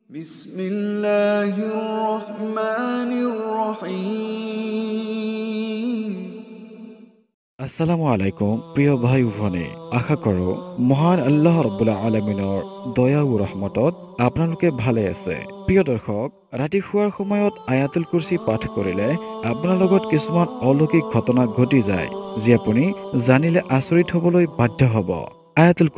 بسم الله الرحمن الرحيم আসসালামু আলাইকুম প্ৰিয় ভাই ও ভনী আশা কৰো মহান আল্লাহ ৰাব্বুল আলামিনৰ দয়া আৰু ৰহমতত আপোনালোকে ভালে আছে প্ৰিয় দৰ্শক ৰাতি শুৱাৰ সময়ত আয়াতুল কুৰসী পাঠ কৰিলে আপোনাৰ লগত কিছুমান অলৌকিক ঘটনা ঘটি যায় যি আপুনি জানিলে আচৰিত হ'বলৈ বাধ্য হ'ব আয়াতুল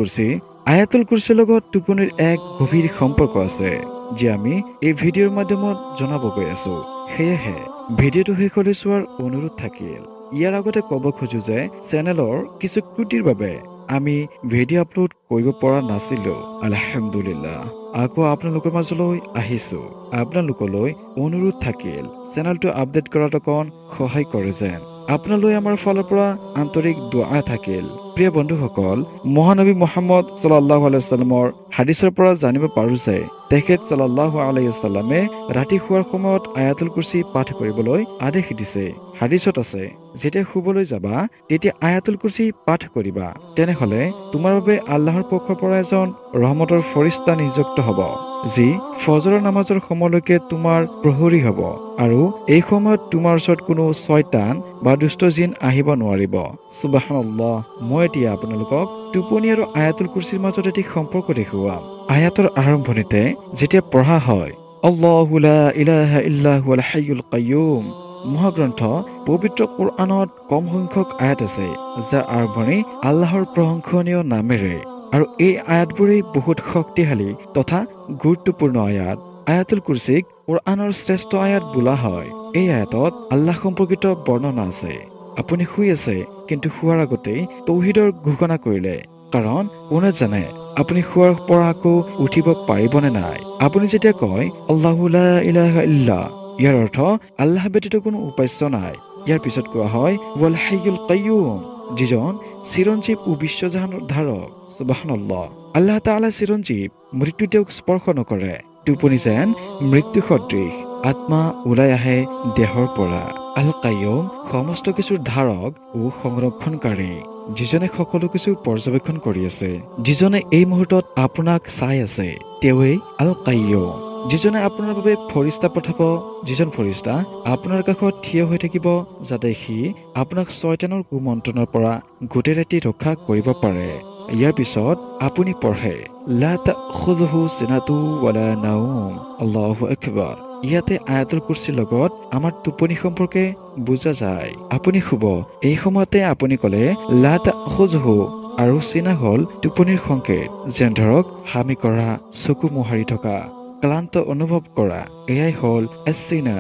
কুৰসীৰ লগত টোপনিৰ এক গভীৰ সম্পৰ্ক আছে যি আমি এই ভিডিঅ'ৰ মাধ্যমত জনাব গৈ আছো সেয়েহে ভিডিঅ'টো শেষলৈ চোৱাৰ অনুৰোধ থাকিল ইয়াৰ আগতে ক'ব খোজো যে চেনেলৰ কিছু ত্ৰুটিৰ বাবে আমি ভিডিঅ' আপলোড কৰিব পৰা নাছিলো আলহামদুলিল্লাহ আকৌ আপোনালোকৰ মাজলৈ আহিছো আপোনালোকলৈ অনুৰোধ থাকিল চেনেলটো আপডেট কৰাত অকণ সহায় কৰে যেন আপোনালৈ আমাৰ ফালৰ পৰা আন্তৰিক দুআ থাকিল প্ৰিয় বন্ধুসকল মহানবী মুহাম্মদ সাল্লাল্লাহু আলাইহি ওয়াসাল্লামৰ হাদিছৰ পৰা জানিব পাৰো যে তেখেত সাল্লাল্লাহু আলাইহি ওয়াসাল্লামে ৰাতি শুৱাৰ সময়ত আয়াতুল কুৰসী পাঠ কৰিবলৈ আদেশ দিছে হাদিছত আছে যেতিয়া শুবলৈ যাবা তেতিয়া আয়াতুল কুৰসী পাঠ কৰিবা তেনেহলে তোমাৰ বাবে আল্লাহৰ পক্ষৰ পৰা এজন ৰহমতৰ ফৰিস্তা নিযুক্ত হ'ব যি ফজৰৰ নামাজৰ সময়লৈকে তোমাৰ প্ৰহৰী হ'ব আৰু এই সময়ত তোমাৰ ওচৰত কোনো শয়তান বা দুষ্ট জিন আহিব নোৱাৰিব সুবহানাল্লাহ মই এতিয়া আপোনালোকক টোপনি আৰু আয়াতুল কুৰসীৰ মাজত এটি সম্পৰ্ক দেখুৱাম আয়াতৰ আৰম্ভণিতে যেতিয়া পঢ়া হয় আল্লাহু লা ইলাহা ইল্লা হুৱাল হাইয়ুল কাইয়ুম মহাগ্ৰন্থ পবিত্ৰ কোৰআনত কম সংখ্যক আয়াত আছে যাৰ আৰম্ভণি আল্লাহৰ প্ৰশংসনীয় নামেৰে আৰু এই আয়াতবোৰেই বহুত শক্তিশালী তথা গুৰুত্বপূৰ্ণ আয়াত আয়াতুল কুৰসীক কোৰআনৰ শ্ৰেষ্ঠ আয়াত বোলা হয় এই আয়াতত আল্লাহ সম্পৰ্কিত বৰ্ণনা আছে আপুনি শুই আছে কিন্তু শুৱাৰ আগতেই তৌহিদৰ ঘোষণা কৰিলে কাৰণ কোনে জানে আপুনি শুৱাৰ পৰা আকৌ উঠিব পাৰিবনে নাই আপুনি যেতিয়া কয় আল্লাহু লা ইলাহা ইল্লা ইয়াৰ অৰ্থ আল্লাহ ব্যতীত কোনো উপাস্য নাই ইয়াৰ পিছত কোৱা হয় ৱাল হাইয়ুল কাইয়ুম যিজন চিৰঞ্জীৱ ও বিশ্বজাহানৰ ধাৰক সুবহানাল্লাহ আল্লাহ তাআলা চিৰঞ্জীৱ মৃত্যু তেওঁক স্পৰ্শ নকৰে টোপনি যেন মৃত্যু সদৃশ আত্মা ওলাই আহে দেহৰ পৰা আল কাইয়ুম সমস্ত কিছুৰ ধাৰক ও সংৰক্ষণকাৰী যিজনে সকলো কিছু পৰ্যবেক্ষণ কৰি আছে যিজনে এই মুহূৰ্তত আপোনাক চাই আছে তেওঁৱেই আল কাইয়ুম যিজনে আপোনাৰ বাবে ফৰিস্তা পঠাব যিজন ফৰিস্তা আপোনাৰ কাষত থিয় হৈ থাকিব যাতে সি আপোনাক শয়তানৰ কুমন্ত্ৰণৰ পৰা গোটেই ৰাতি ৰক্ষা কৰিব পাৰে ইয়াৰ পিছত আপুনি পঢ়ে লা তাখুযুহু সিনাতু ওয়ালা নাওম আল্লাহু আকবাৰ ইয়াতে আয়াতুল কুৰসীৰ লগত আমাৰ টোপনি সম্পৰ্কে বুজা যায় আপুনি শুব এই সময়তে আপুনি ক'লে লা তাখুযুহু আৰু চিনা হ'ল টোপনিৰ সংকেত যেন ধৰক হামি কৰা চকু মোহাৰি থকা ক্লান্ত অনুভৱ কৰা এয়াই হ'ল এচিনা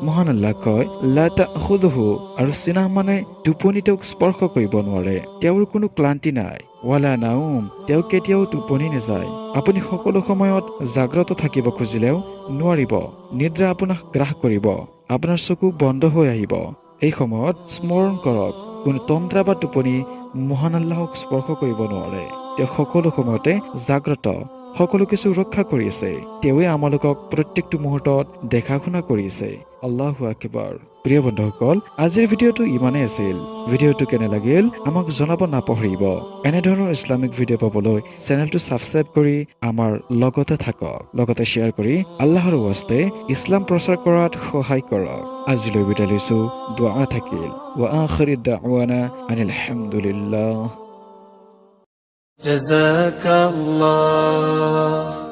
মহান আল্লাহ কয় লা তাখুযুহু আৰু চিনা মানে টোপনি তেওঁক স্পৰ্শ কৰিব নোৱাৰে তেওঁৰ কোনো ক্লান্তি নাই ৱালা নাওম তেওঁ কেতিয়াও টোপনি নাযায় আপুনি সকলো সময়ত জাগ্ৰত থাকিব খুজিলেও নোৱাৰিব নিদ্ৰা আপোনাক গ্ৰাস কৰিব আপোনাৰ চকু বন্ধ হৈ আহিব এই সময়ত স্মৰণ কৰক কোনো তন্দ্ৰা বা টোপনি মহান আল্লাহক স্পৰ্শ কৰিব নোৱাৰে তেওঁ সকলো সময়তে জাগ্ৰত সকলো কিছু ৰক্ষা কৰি আছে তেওঁৱে আমালোকক প্ৰত্যেকটো মুহূৰ্তত দেখা শুনা কৰি আছে আল্লাহু আকবাৰ প্ৰিয় বন্ধুসকল আজিৰ ভিডিঅ'টো ইমানেই আছিল ভিডিঅ'টো কেনে লাগিল আমাক জনাব নাপাহৰিব এনেধৰণৰ ইছলামিক ভিডিঅ' পাবলৈ চেনেলটো ছাবস্ক্ৰাইব কৰি আমাৰ লগতে থাকক লগতে শ্বেয়াৰ কৰি আল্লাহৰ ৱাস্তে ইছলাম প্ৰচাৰ কৰাত সহায় কৰক আজিলৈ বিদায় লৈছো দুআ থাকিল ওয়া আখিৰ দাৱানা আনিল হামদুলিল্লাহ جزاك الله